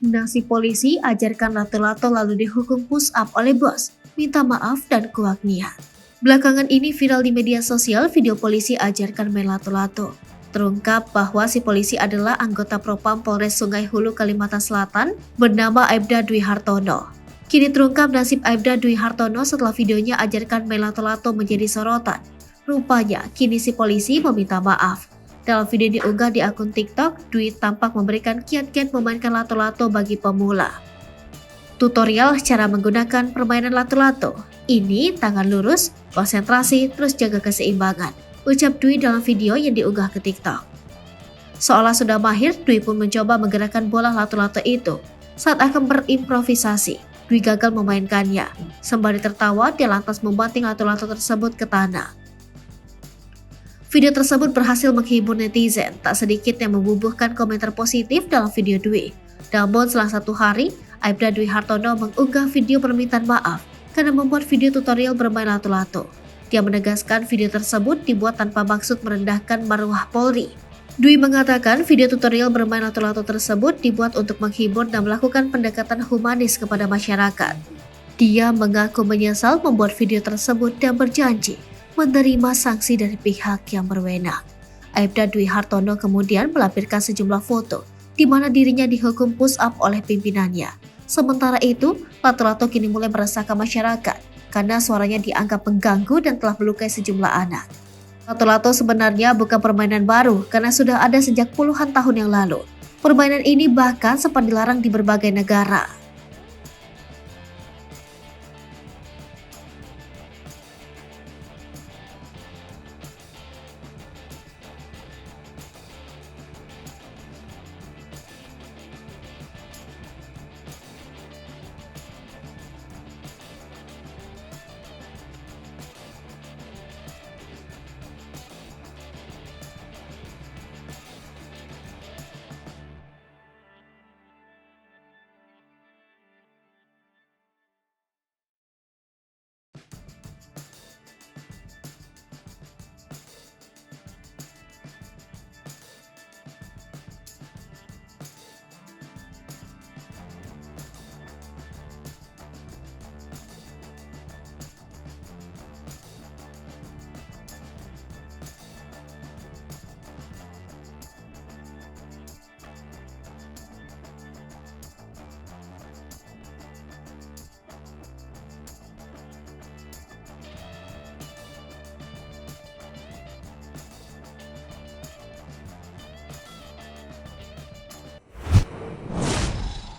Nasib polisi ajarkan lato-lato lalu dihukum push up oleh bos, minta maaf dan kuak niat. Belakangan ini viral di media sosial video polisi ajarkan main lato-lato. Terungkap bahwa si polisi adalah anggota Propam Polres Sungai Hulu, Kalimantan Selatan bernama Aibda Dwi Hartono. Kini terungkap nasib Aibda Dwi Hartono setelah videonya ajarkan main lato-lato menjadi sorotan. Rupanya kini si polisi meminta maaf. Dalam video diunggah di akun TikTok, Dwi tampak memberikan kiat-kiat memainkan lato-lato bagi pemula. Tutorial cara menggunakan permainan lato-lato. Ini tangan lurus, konsentrasi, terus jaga keseimbangan, ucap Dwi dalam video yang diunggah ke TikTok. Seolah sudah mahir, Dwi pun mencoba menggerakkan bola lato-lato itu. Saat akan berimprovisasi, Dwi gagal memainkannya. Sembari tertawa, dia lantas membanting lato-lato tersebut ke tanah. Video tersebut berhasil menghibur netizen, tak sedikit yang membubuhkan komentar positif dalam video Dwi. Namun selang 1 hari, Aibda Dwi Hartono mengunggah video permintaan maaf karena membuat video tutorial bermain lato-lato. Dia menegaskan video tersebut dibuat tanpa maksud merendahkan marwah Polri. Dwi mengatakan video tutorial bermain lato-lato tersebut dibuat untuk menghibur dan melakukan pendekatan humanis kepada masyarakat. Dia mengaku menyesal membuat video tersebut dan berjanji menerima sanksi dari pihak yang berwenang. Aibda Dwi Hartono kemudian melampirkan sejumlah foto di mana dirinya dihukum push up oleh pimpinannya. Sementara itu, lato-lato kini mulai meresahkan masyarakat karena suaranya dianggap mengganggu dan telah melukai sejumlah anak. Lato-lato sebenarnya bukan permainan baru karena sudah ada sejak puluhan tahun yang lalu. Permainan ini bahkan sempat dilarang di berbagai negara.